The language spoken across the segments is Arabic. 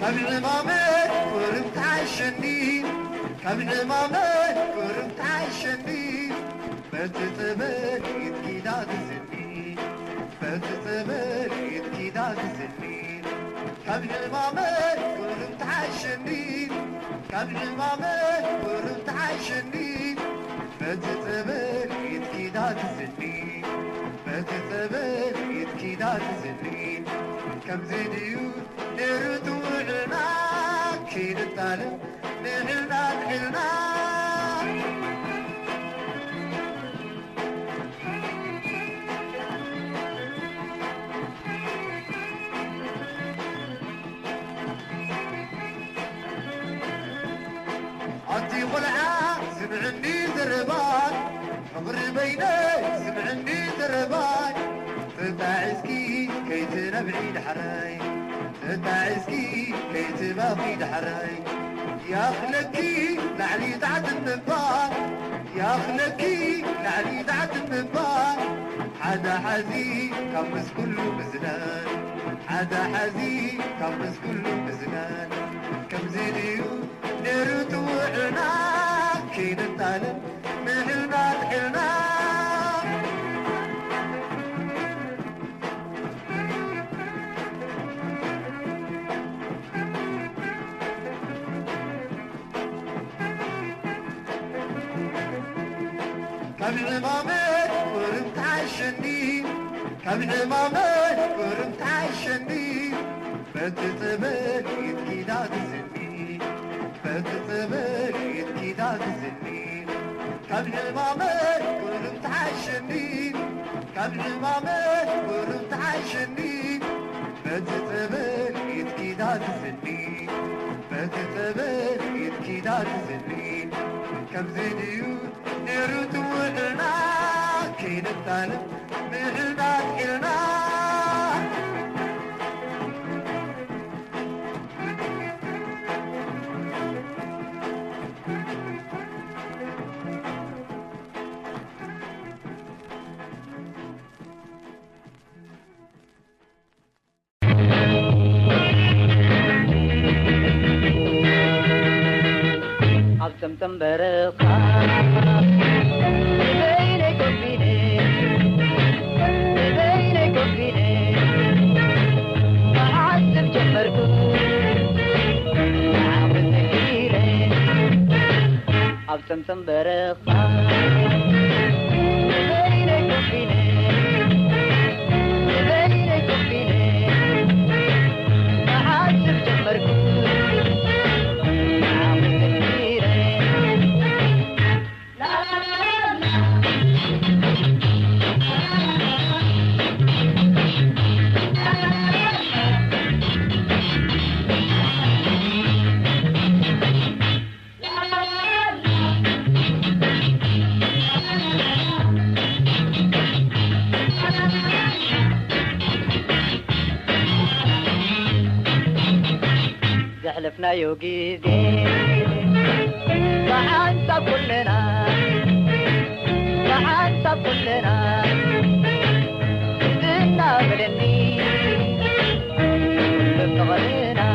كالعمامة كرمت عالشنين كالعمامة كرمت عالشنين فتتبال يدكي داد الزنين فتتبال يدكي داد الزنين كالعمامة كرمت عالشنين كالعمامة كرمت عالشنين فتتبال يدكي داد الزنين فتتبال يدكي داد الزنين كم زيديو نرد وعنا كيد الطالب نحلنا نحلنا عطي خلعة سمعني دربان عمر بيني سمعني دربان تتعزكي كي تنبعي حراي تتعزكي كي تباقي حراي يا خلكي لعلي دعت النبان يا خلكي لعلي دعت النبان حدا حزين كمس كله مزنان حدا حزين كمس كله مزنان كم زينيو نرد وعنا كين الطالب نحلنا نحلنا كالعمامة كرمت عالشنين كالعمامة كرمت عالشنين فتتبال يدكي داد الزنين فتتبال يدكي داد الزنين كالعمامة كرمت عالشنين كالعمامة كرمت عالشنين فتتبال يدكي داد الزنين فتتبال يدكي داد الزنين كم زينيو نرد وعنا كين الطالب نحلنا نحلنا عبتم برقا بينك وبيني بينك وبيني أعذب جمركم عبد كثيرين عبتم برقا بينك وبيني بينك وبيني أعذب جمركم زحلفنا يوقيدي وحنت كلنا وحنت كلنا زدنا بلني بتغلينا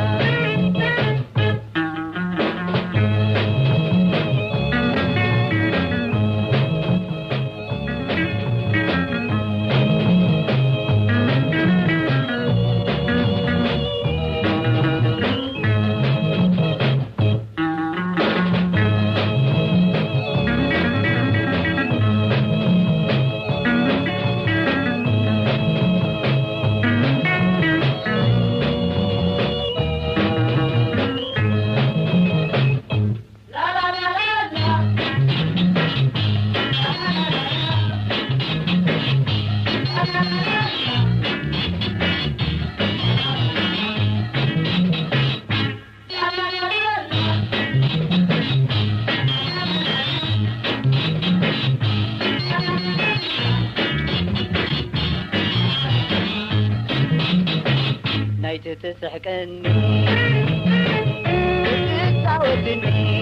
تسحقني وتساوتني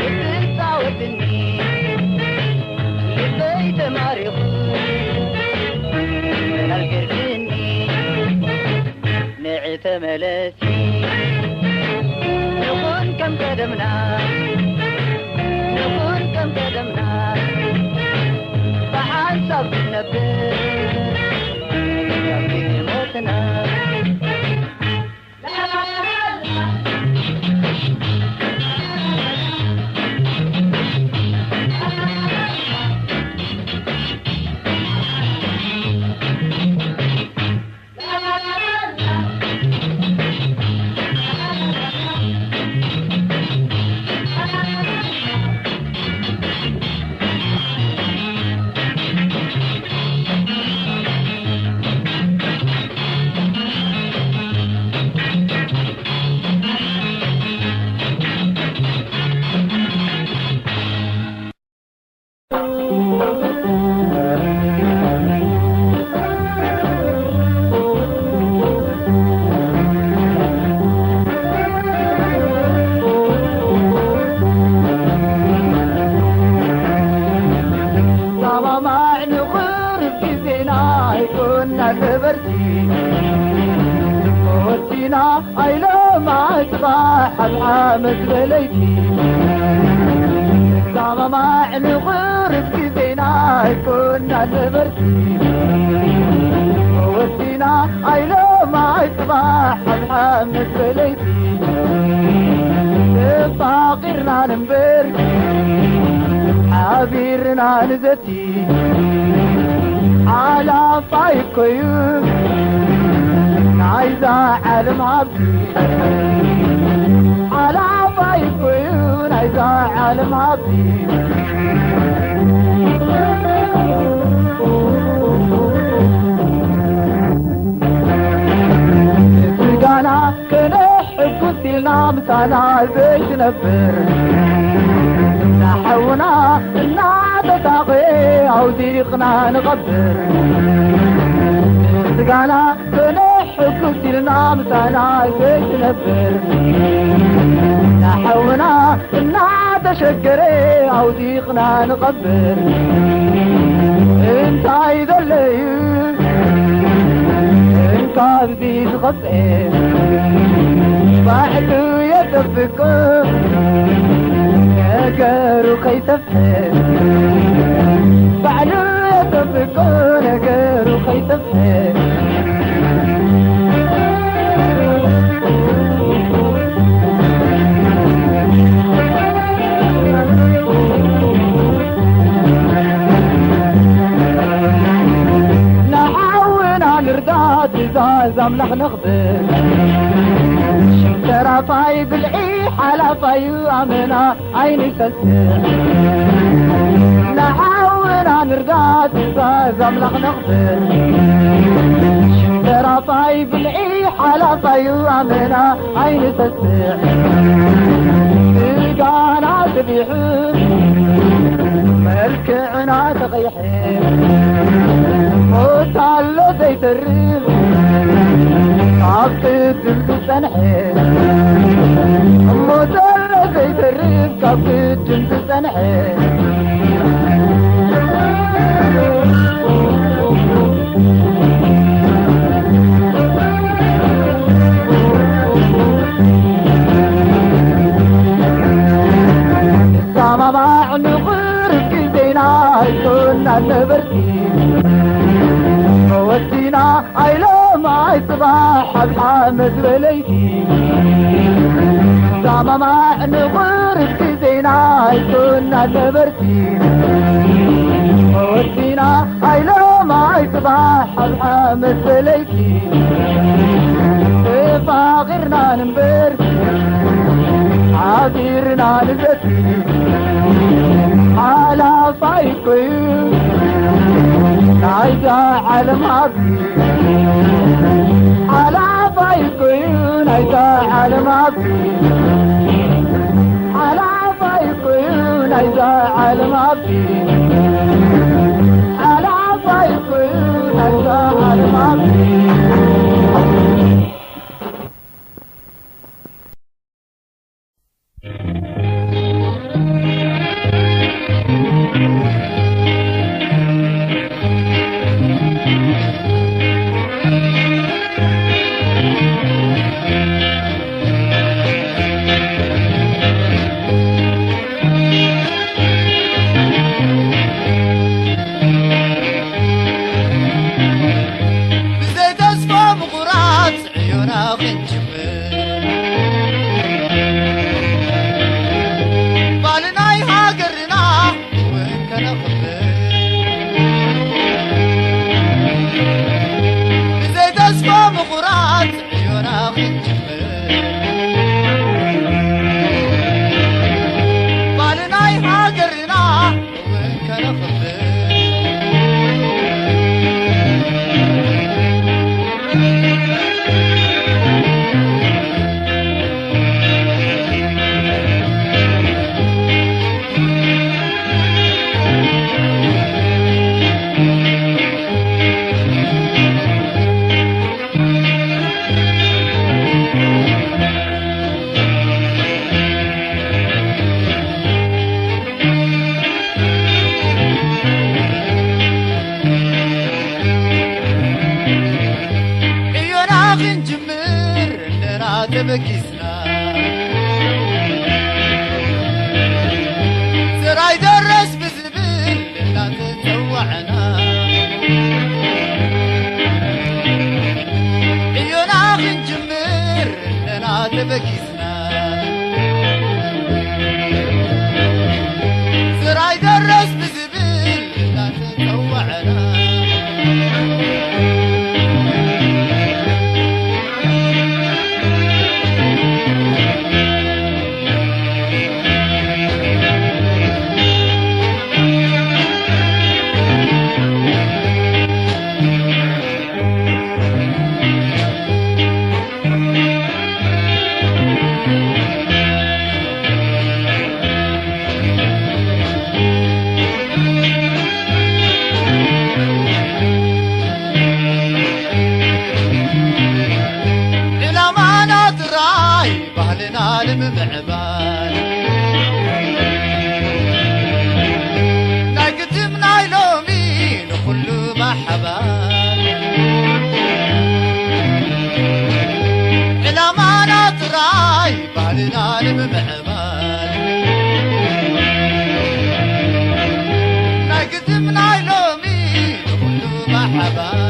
وتساوتني لبيت ماريخ من القربني نعت تملسي نكون كم قدمنا نكون كم قدمنا فحنصب النبي يبكي موتنا العامد بليتي زعما ما نغرب في زينا كنا نبرتي وسينا عيلو ما يصبح الحامد بليتي فاقرنا نمبر حبيرنا نزتي على طايب كيوب عايزة عالم عبدي على طايب كيوب عايزة عالم عبدي سرقانا كنحب وسيلنا مسانا بيش نبر نحونا النعبة تاغي عوديقنا نغبر سرقانا كنحب وسيلنا مسانا بيش نبر نحونا النعبة شكري عوديقنا نغبر انت عيد الليل انت بدي تغطي بعدو يدفكم يا جارو خيتفحي بعدو يدفكم يا جارو خيتفحي نردات زازم لح نخبر شمترا طايب العيح على طيب امنا عيني تسر نحاونا نردات زازم لح نخبر شمترا طايب العيح على طيب امنا عيني تسر تلقانا تبيحون ملكعنا تغيحين وتعلو زيت الريم عطيت جلد سنحين وتعلو زيت الريم عطيت جلد سنحين السما مع نغرب كدينا كنا نبرتي وسينا عيلو ما يصبح بحامد وليتي زعما ما نغرب كدينا كنا نبرتي وسينا عيلو ما يصبح بحامد وليتي فاغرنا نمبر عابرنا نزتي على طايقي عايزة عالم عبدي على طايقي عايزة عالم عبدي على طايقي عايزة عالم عبدي على طايقي عايزة عالم عبدي تبكيسنا سراي درس بزبل لنا تتوعنا عيونا خنجمر لنا تبكيسنا سراي درس بزبل لنا تتوعنا معبان ناقتم نايلومين كله محبان إلى ما نطراي بالنا المعبان ناقتم نايلومين كله محبان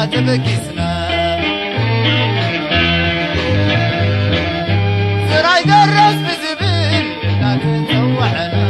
تبكيسنا سراي درس بزبل لا تتوعنا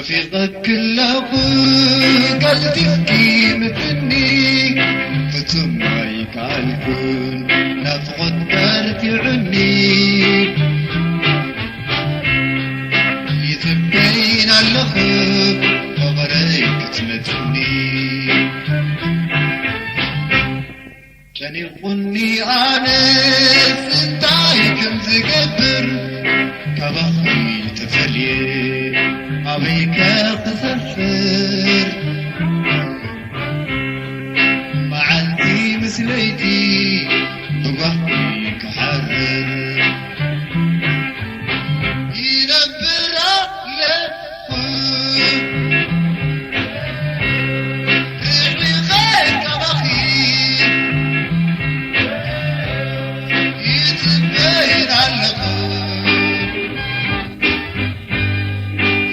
نفيقك كله قلبي متني فتمايك عالكون نفقد قلبي عني يتبين اللخف وغريك تمتني كان يظني انس انتاي كم تقدر كبخي تفليه أبيك تسفر معلتي مسليتي تبحيك حرر ينبر ريحي خير كبخي يتبين علقه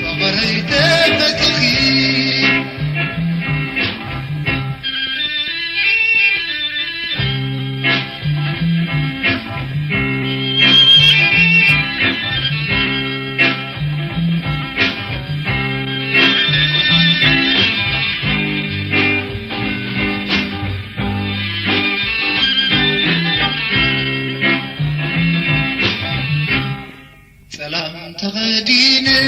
فغريت فتخي سلام تغديني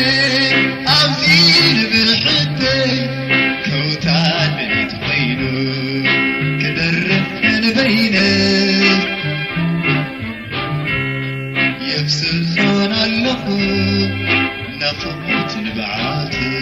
عاوزين بالحبي كوتان بنت بينه كدرفن بينه يفصل خان اللخو نخمت نبعاته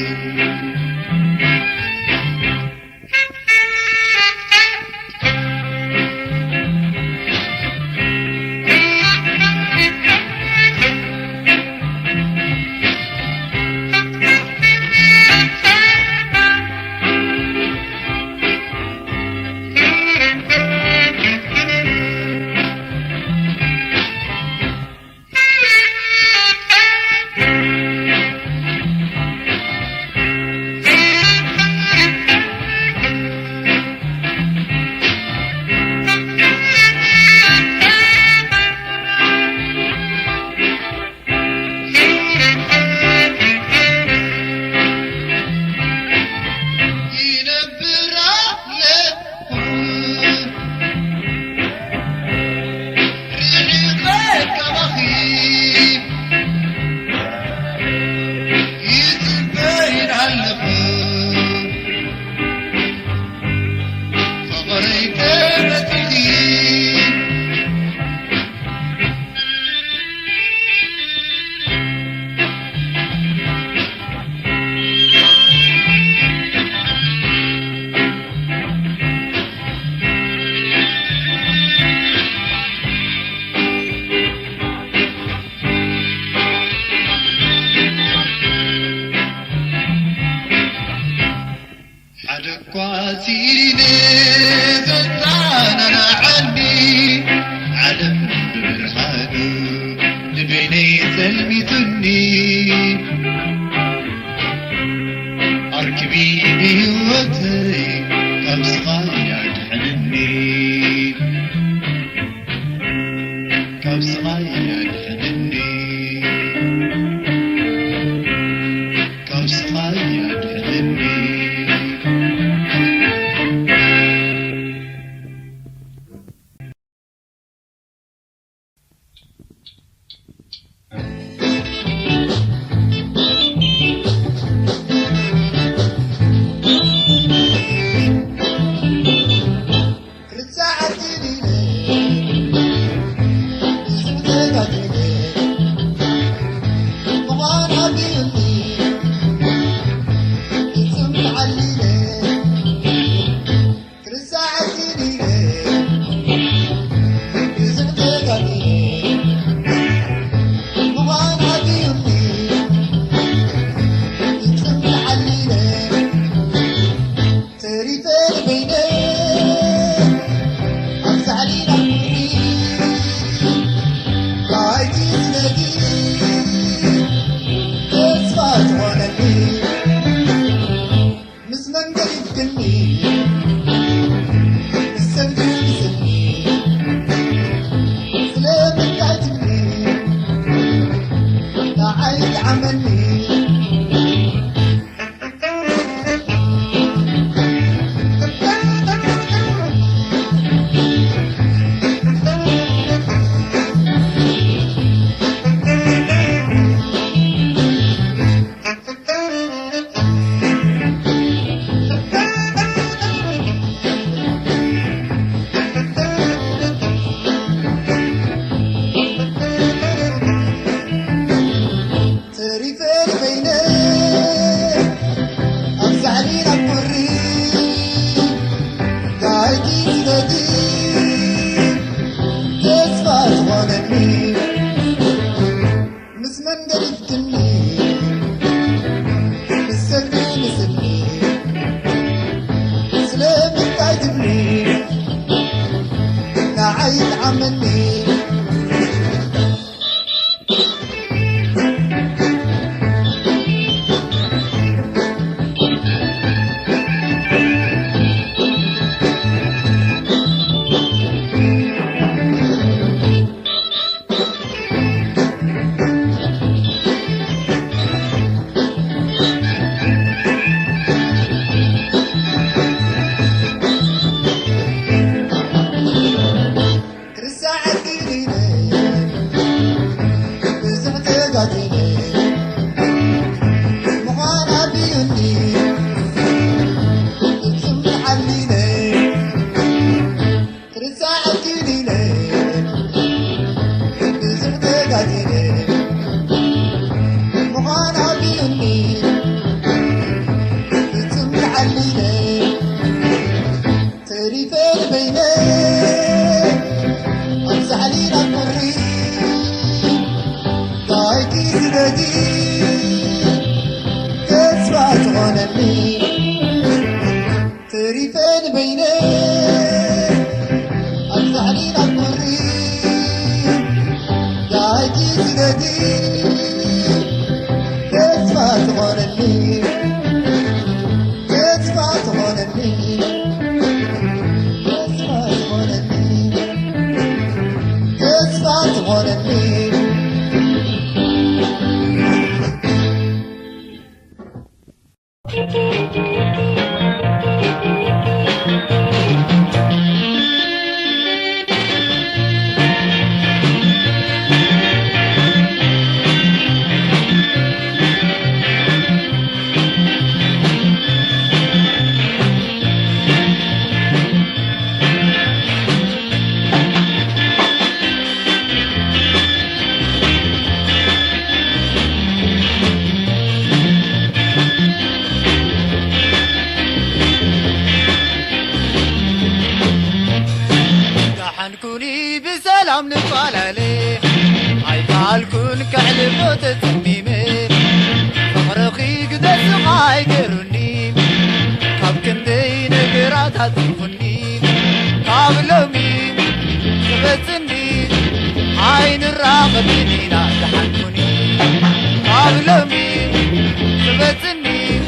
حدقاتيني زدانا عني علم برهانه لبيني تلميذني أركبي بهوتي كبس غاية حنني كبس غاية حنني كبس غاية حنني علينا المري ضايقي زبدي كسبات غنمي تريفين بيني أكثر علينا المري ضايقي زبدي كسبات غنمي كسبات غنمي حنكوني بسلام نقال عليه عيفالكون كحل موت تميمي فغرقي قدس غاي قرني كاب كندي نقرات هتفني كاب لومي سبتني عين الراغبين لا حنكوني كاب لومي سبتني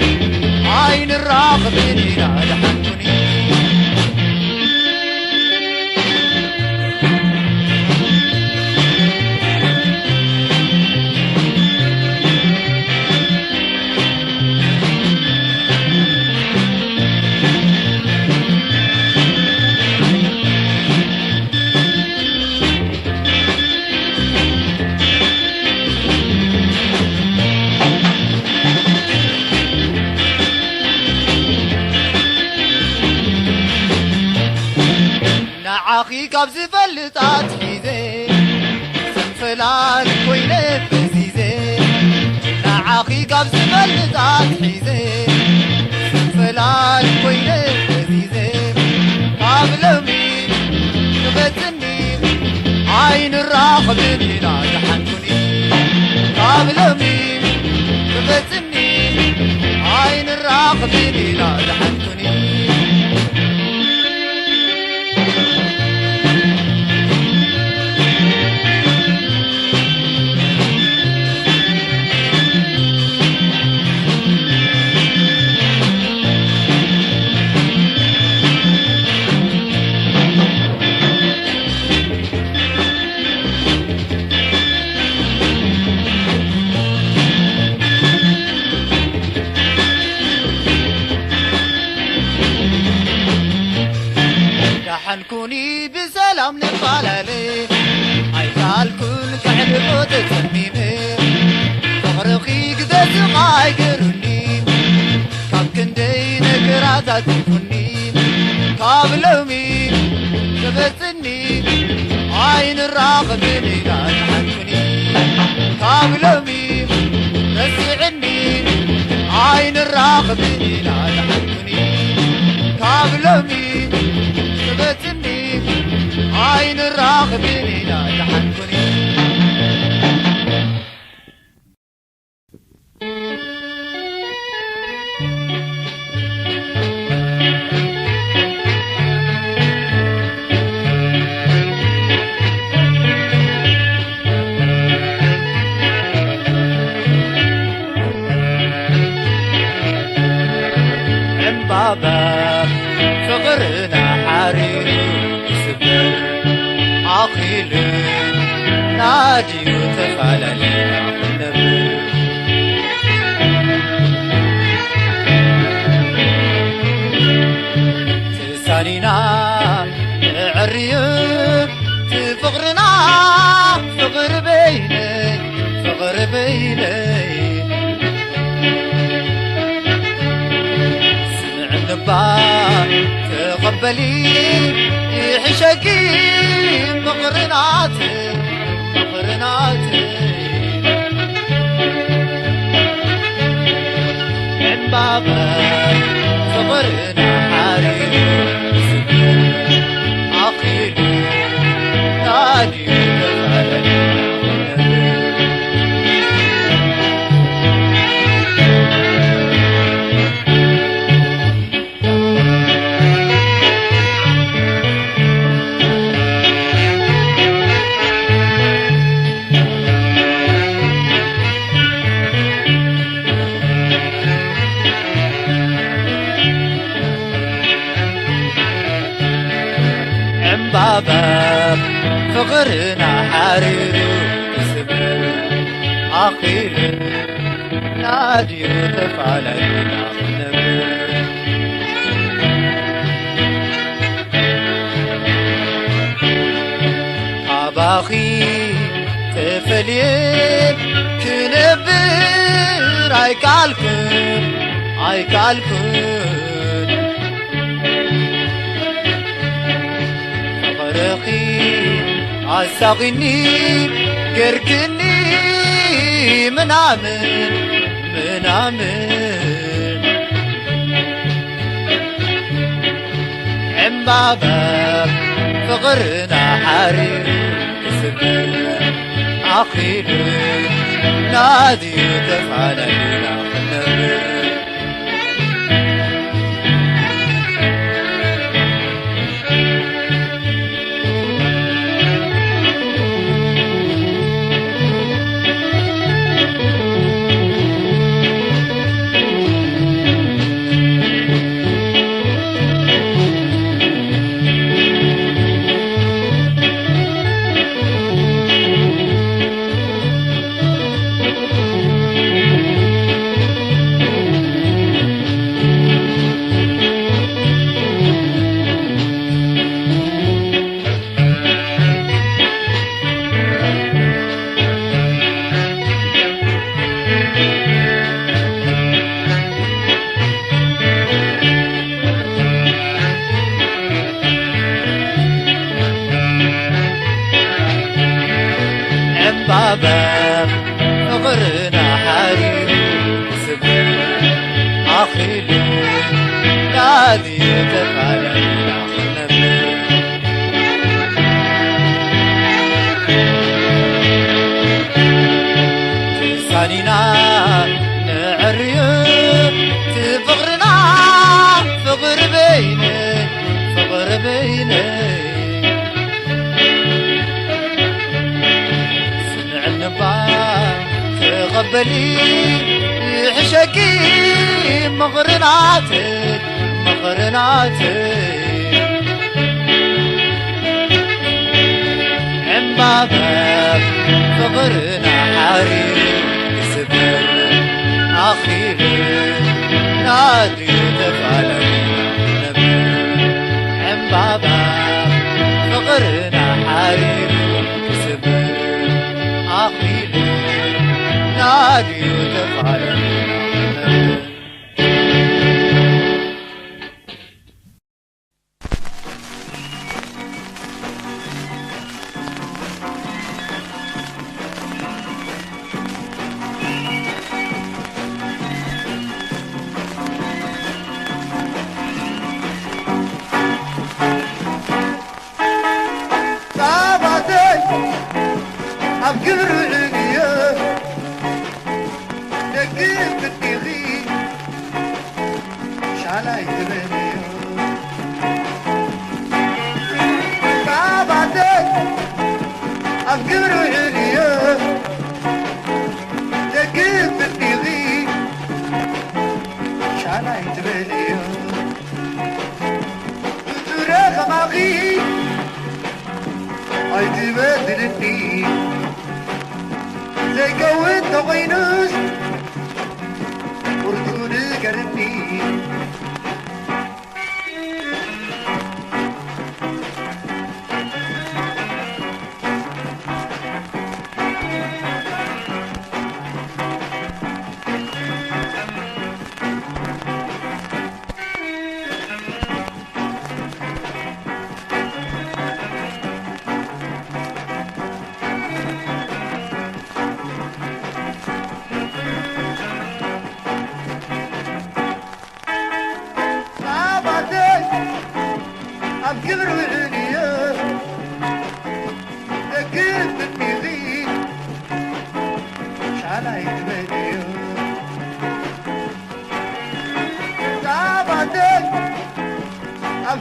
عين الراغبين لا حنكوني عاخي قبز فلطات حيزي سنفلال كوينة بزيزي عاخي قبز فلطات حيزي سنفلال كوينة بزيزي قابلومي تبتني عين الراقبني لا تحنكني قابلومي تبتني عين الراقبني لا تحنكني حنكوني بسلام نقال عليه عيفالكون كحل موت تسميمي فغرقي قدس غاي قرني كاب كندي نقرات تفني كاب لومي تبتني عين الراغبني لا تحنكني كاب لومي رسعني عين الراغبني لا تحنكني كاب لومي تبتني عين الراغبين لا تحنكني عمبابا فقرنا حرير سبر عقيل ناجي وتفعل لنا النبي تسانينا عريب تفقرنا فقر بيني فقر بيني تقبلي يحشقي مقرناتي مقرناتي من بابك صبرنا حريم عقيل نادي بابا فقرنا حرير سبل عقيل نادي تفعلنا نبل أباخي تفليت كنبر عيكالكن فرقي عساقني قرقني منامن عم بابا فقرنا حرير سبل عقيل نادي تفعلنا نبل بابا فقرنا حرير سبل عقيل نادي تفعلنا نبل تسانينا نعري تفقرنا فقر بيني تقبلي حشكي مغرناتك عم بابك فقرنا حرير سبل عقيل نادي تفعلنا نبل عم بابك فقرنا حرير سبل عقيل نادي تفعلنا نبل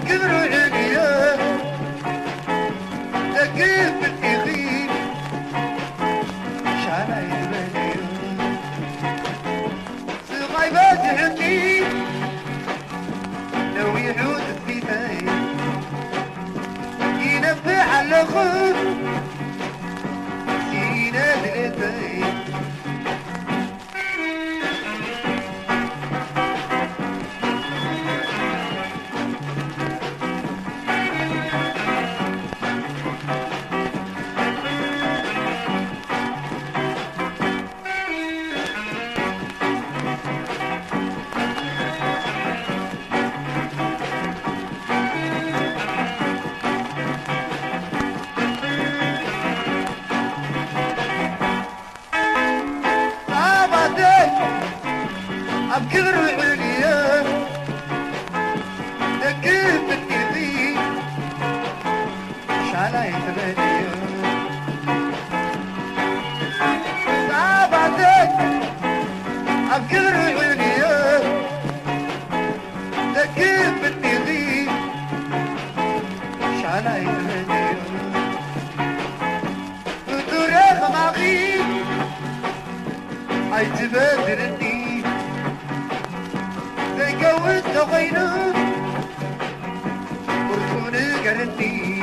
كبر عليا تكيف بالإغيب شعلا يتبني صغيبات حكيم لو يعود في ثاي ينبع على خف سينا دلتاي عم كبر عليا لكن بالإذي شعلا يتبني بعدك عم كبر عليا لكن بالإذي شعلا يتبني ودوريخ معغيب عيتبادرني تجوز تغينا ورسوني قرني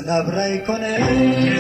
نبري كوني